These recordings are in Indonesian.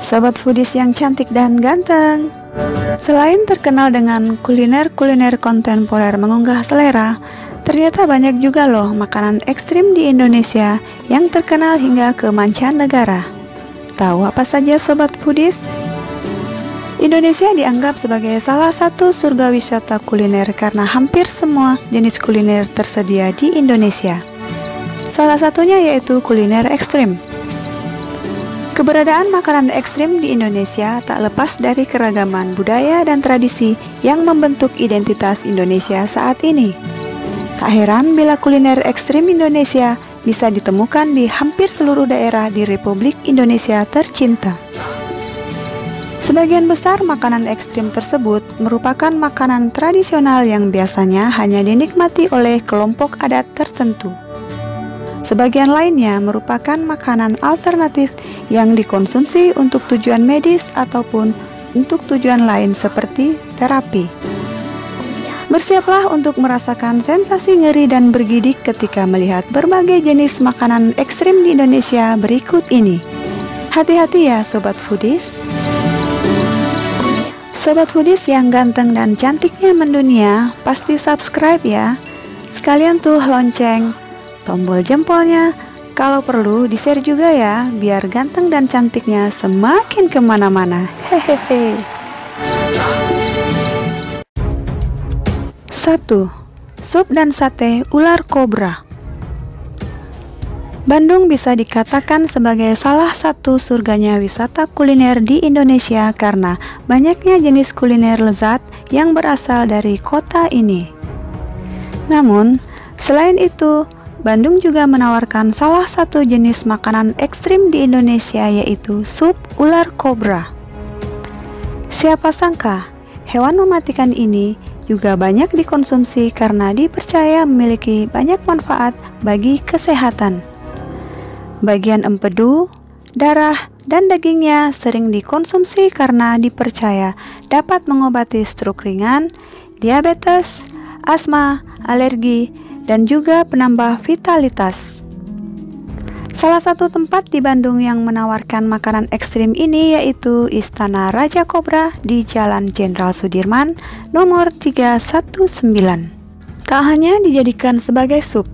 Sobat foodies yang cantik dan ganteng. Selain terkenal dengan kuliner-kuliner kontemporer mengunggah selera, ternyata banyak juga loh makanan ekstrim di Indonesia yang terkenal hingga ke mancanegara. Tahu apa saja sobat foodies? Indonesia dianggap sebagai salah satu surga wisata kuliner karena hampir semua jenis kuliner tersedia di Indonesia. Salah satunya yaitu kuliner ekstrim. Keberadaan makanan ekstrim di Indonesia tak lepas dari keragaman budaya dan tradisi yang membentuk identitas Indonesia saat ini. Tak heran bila kuliner ekstrim Indonesia bisa ditemukan di hampir seluruh daerah di Republik Indonesia tercinta. Sebagian besar makanan ekstrim tersebut merupakan makanan tradisional yang biasanya hanya dinikmati oleh kelompok adat tertentu. Sebagian lainnya merupakan makanan alternatif yang dikonsumsi untuk tujuan medis ataupun untuk tujuan lain seperti terapi. Bersiaplah untuk merasakan sensasi ngeri dan bergidik ketika melihat berbagai jenis makanan ekstrim di Indonesia berikut ini. Hati-hati ya sobat foodies. Sobat foodies yang ganteng dan cantiknya mendunia, pasti subscribe ya. Sekalian tuh lonceng, tombol jempolnya. Kalau perlu di-share juga ya, biar ganteng dan cantiknya semakin kemana-mana. Hehehe. 1. Sup dan sate ular kobra. Bandung bisa dikatakan sebagai salah satu surganya wisata kuliner di Indonesia karena banyaknya jenis kuliner lezat yang berasal dari kota ini. Namun, selain itu, Bandung juga menawarkan salah satu jenis makanan ekstrim di Indonesia yaitu sup ular kobra. Siapa sangka, hewan mematikan ini juga banyak dikonsumsi karena dipercaya memiliki banyak manfaat bagi kesehatan. Bagian empedu, darah, dan dagingnya sering dikonsumsi karena dipercaya dapat mengobati stroke ringan, diabetes, asma, alergi, dan juga penambah vitalitas. Salah satu tempat di Bandung yang menawarkan makanan ekstrim ini yaitu Istana Raja Kobra di Jalan Jenderal Sudirman nomor 319. Tak hanya dijadikan sebagai sup,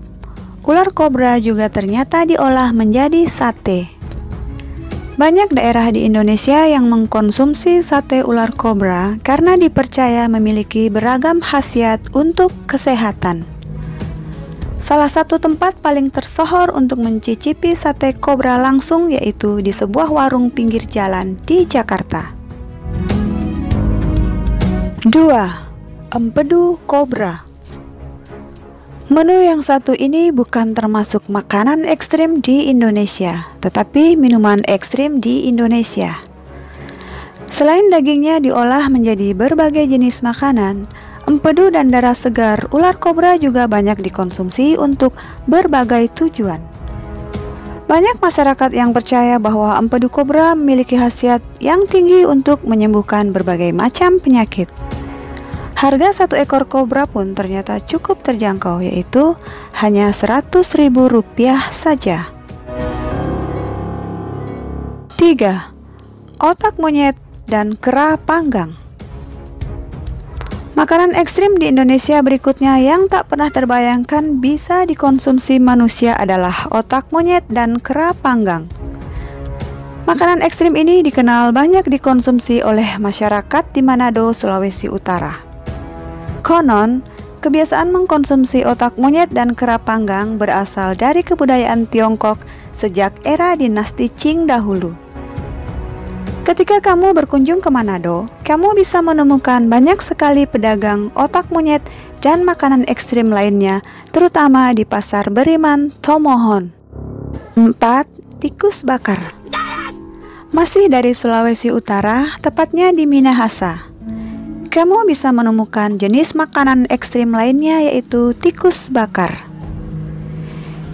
ular kobra juga ternyata diolah menjadi sate. Banyak daerah di Indonesia yang mengkonsumsi sate ular kobra karena dipercaya memiliki beragam khasiat untuk kesehatan. Salah satu tempat paling tersohor untuk mencicipi sate kobra langsung yaitu di sebuah warung pinggir jalan di Jakarta. 2. Empedu kobra. Menu yang satu ini bukan termasuk makanan ekstrim di Indonesia, tetapi minuman ekstrim di Indonesia. Selain dagingnya diolah menjadi berbagai jenis makanan, empedu dan darah segar ular kobra juga banyak dikonsumsi untuk berbagai tujuan. Banyak masyarakat yang percaya bahwa empedu kobra memiliki khasiat yang tinggi untuk menyembuhkan berbagai macam penyakit. Harga satu ekor kobra pun ternyata cukup terjangkau, yaitu hanya Rp100.000 saja. 3. Otak monyet dan kera panggang. Makanan ekstrim di Indonesia berikutnya yang tak pernah terbayangkan bisa dikonsumsi manusia adalah otak monyet dan kera panggang. Makanan ekstrim ini dikenal banyak dikonsumsi oleh masyarakat di Manado, Sulawesi Utara. Konon, kebiasaan mengkonsumsi otak monyet dan kera panggang berasal dari kebudayaan Tiongkok sejak era dinasti Qing dahulu. Ketika kamu berkunjung ke Manado, kamu bisa menemukan banyak sekali pedagang otak monyet dan makanan ekstrim lainnya, terutama di Pasar Beriman, Tomohon. 4. Tikus bakar. Masih dari Sulawesi Utara, tepatnya di Minahasa. Kamu bisa menemukan jenis makanan ekstrim lainnya yaitu tikus bakar.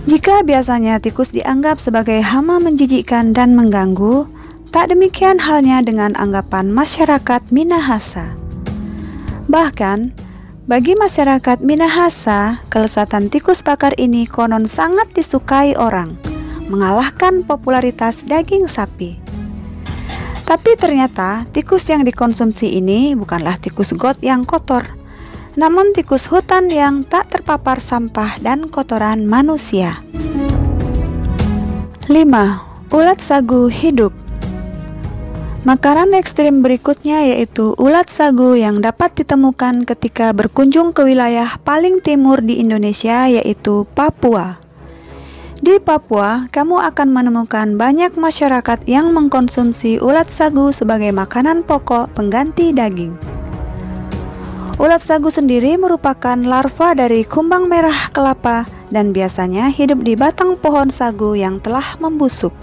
Jika biasanya tikus dianggap sebagai hama menjijikkan dan mengganggu, tak demikian halnya dengan anggapan masyarakat Minahasa. Bahkan, bagi masyarakat Minahasa, kelezatan tikus bakar ini konon sangat disukai orang, mengalahkan popularitas daging sapi. Tapi ternyata tikus yang dikonsumsi ini bukanlah tikus got yang kotor, namun tikus hutan yang tak terpapar sampah dan kotoran manusia. 5. Ulat sagu hidup. Makanan ekstrim berikutnya yaitu ulat sagu yang dapat ditemukan ketika berkunjung ke wilayah paling timur di Indonesia, yaitu Papua. Di Papua, kamu akan menemukan banyak masyarakat yang mengkonsumsi ulat sagu sebagai makanan pokok pengganti daging. Ulat sagu sendiri merupakan larva dari kumbang merah kelapa dan biasanya hidup di batang pohon sagu yang telah membusuk.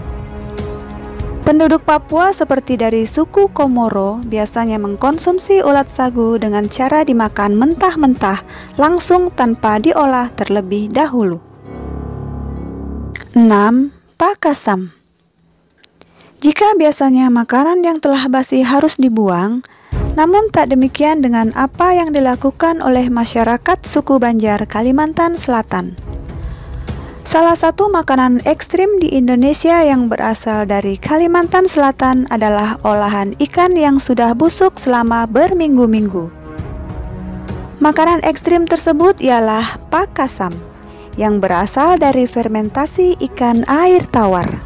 Penduduk Papua seperti dari suku Komoro biasanya mengkonsumsi ulat sagu dengan cara dimakan mentah-mentah langsung tanpa diolah terlebih dahulu. 6. Pakasam. Jika biasanya makanan yang telah basi harus dibuang, namun tak demikian dengan apa yang dilakukan oleh masyarakat suku Banjar, Kalimantan Selatan. Salah satu makanan ekstrim di Indonesia yang berasal dari Kalimantan Selatan adalah olahan ikan yang sudah busuk selama berminggu-minggu. Makanan ekstrim tersebut ialah pakasam, yang berasal dari fermentasi ikan air tawar.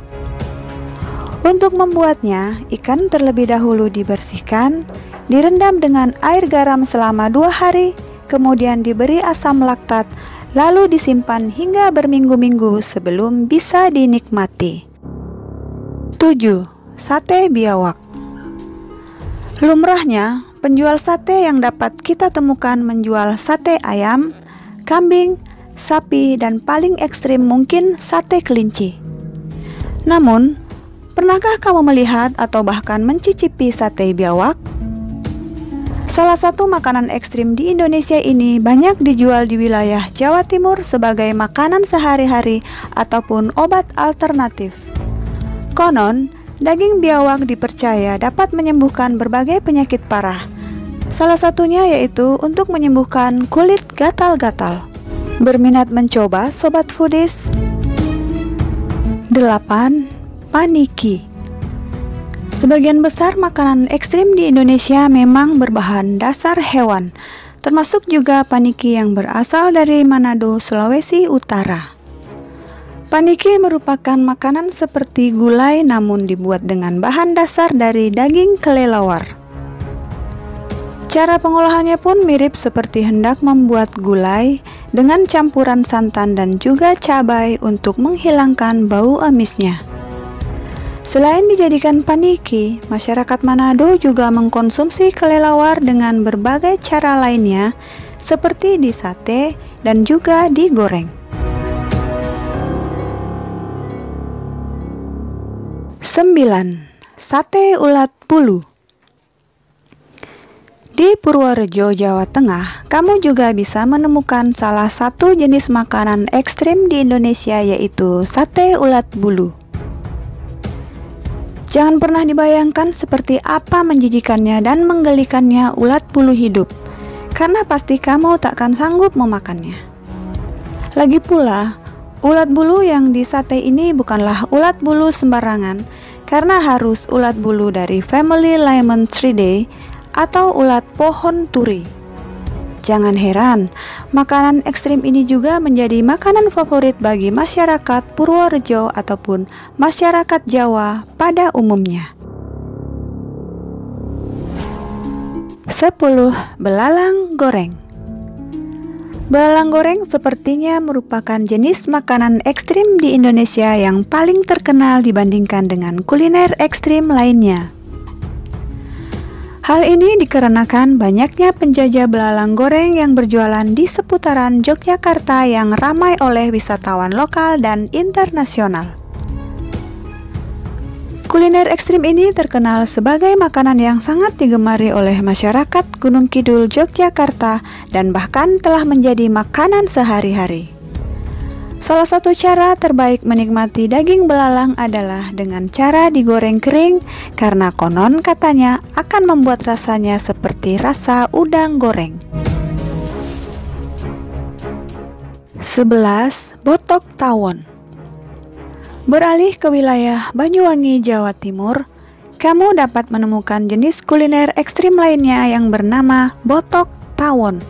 Untuk membuatnya, ikan terlebih dahulu dibersihkan, direndam dengan air garam selama 2 hari, kemudian diberi asam laktat, lalu disimpan hingga berminggu-minggu sebelum bisa dinikmati. 7. Sate biawak. Lumrahnya, penjual sate yang dapat kita temukan menjual sate ayam, kambing, sapi, dan paling ekstrim mungkin sate kelinci. Namun, pernahkah kamu melihat atau bahkan mencicipi sate biawak? Salah satu makanan ekstrim di Indonesia ini banyak dijual di wilayah Jawa Timur sebagai makanan sehari-hari ataupun obat alternatif. Konon, daging biawak dipercaya dapat menyembuhkan berbagai penyakit parah. Salah satunya yaitu untuk menyembuhkan kulit gatal-gatal. Berminat mencoba sobat foodies? 8. Paniki. Sebagian besar makanan ekstrim di Indonesia memang berbahan dasar hewan, termasuk juga paniki yang berasal dari Manado, Sulawesi Utara. Paniki merupakan makanan seperti gulai namun dibuat dengan bahan dasar dari daging kelelawar. Cara pengolahannya pun mirip seperti hendak membuat gulai dengan campuran santan dan juga cabai untuk menghilangkan bau amisnya. Selain dijadikan paniki, masyarakat Manado juga mengkonsumsi kelelawar dengan berbagai cara lainnya seperti disate dan juga digoreng. 9. Sate ulat bulu. Di Purworejo, Jawa Tengah, kamu juga bisa menemukan salah satu jenis makanan ekstrim di Indonesia, yaitu sate ulat bulu. Jangan pernah dibayangkan seperti apa menjijikannya dan menggelikannya ulat bulu hidup, karena pasti kamu tak akan sanggup memakannya. Lagi pula, ulat bulu yang di sate ini bukanlah ulat bulu sembarangan, karena harus ulat bulu dari family Limoncidae atau ulat pohon turi. Jangan heran, makanan ekstrim ini juga menjadi makanan favorit bagi masyarakat Purworejo ataupun masyarakat Jawa pada umumnya. 10. Belalang goreng. Belalang goreng sepertinya merupakan jenis makanan ekstrim di Indonesia yang paling terkenal dibandingkan dengan kuliner ekstrim lainnya. Hal ini dikarenakan banyaknya penjajah belalang goreng yang berjualan di seputaran Yogyakarta yang ramai oleh wisatawan lokal dan internasional. Kuliner ekstrim ini terkenal sebagai makanan yang sangat digemari oleh masyarakat Gunung Kidul, Yogyakarta, dan bahkan telah menjadi makanan sehari-hari. Salah satu cara terbaik menikmati daging belalang adalah dengan cara digoreng kering, karena konon katanya akan membuat rasanya seperti rasa udang goreng. 11. Botok tawon. Beralih ke wilayah Banyuwangi, Jawa Timur, kamu dapat menemukan jenis kuliner ekstrim lainnya yang bernama botok tawon.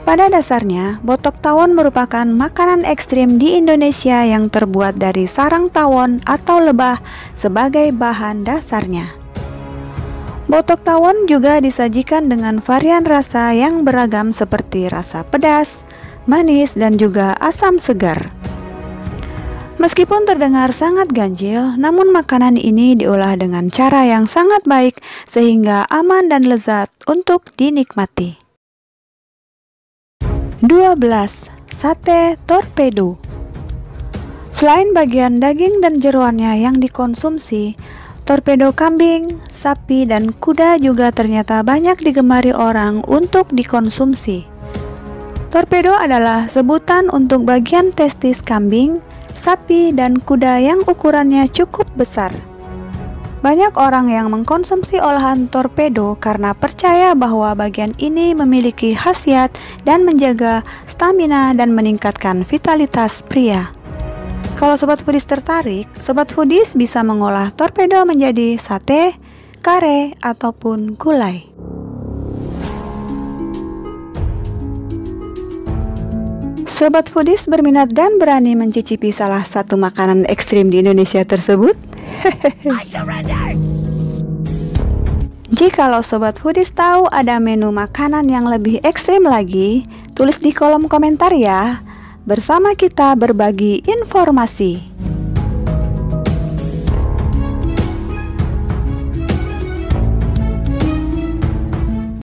Pada dasarnya, botok tawon merupakan makanan ekstrim di Indonesia yang terbuat dari sarang tawon atau lebah sebagai bahan dasarnya. Botok tawon juga disajikan dengan varian rasa yang beragam seperti rasa pedas, manis, dan juga asam segar. Meskipun terdengar sangat ganjil, namun makanan ini diolah dengan cara yang sangat baik sehingga aman dan lezat untuk dinikmati. 12. Sate torpedo. Selain bagian daging dan jeroannya yang dikonsumsi, torpedo kambing, sapi, dan kuda juga ternyata banyak digemari orang untuk dikonsumsi. Torpedo adalah sebutan untuk bagian testis kambing, sapi, dan kuda yang ukurannya cukup besar. Banyak orang yang mengkonsumsi olahan torpedo karena percaya bahwa bagian ini memiliki khasiat dan menjaga stamina dan meningkatkan vitalitas pria. Kalau Sobat Foodies tertarik, Sobat Foodies bisa mengolah torpedo menjadi sate, kare, ataupun gulai. Sobat Foodies berminat dan berani mencicipi salah satu makanan ekstrim di Indonesia tersebut? Jikalau Sobat Foodies tahu ada menu makanan yang lebih ekstrim lagi, tulis di kolom komentar ya. Bersama kita berbagi informasi.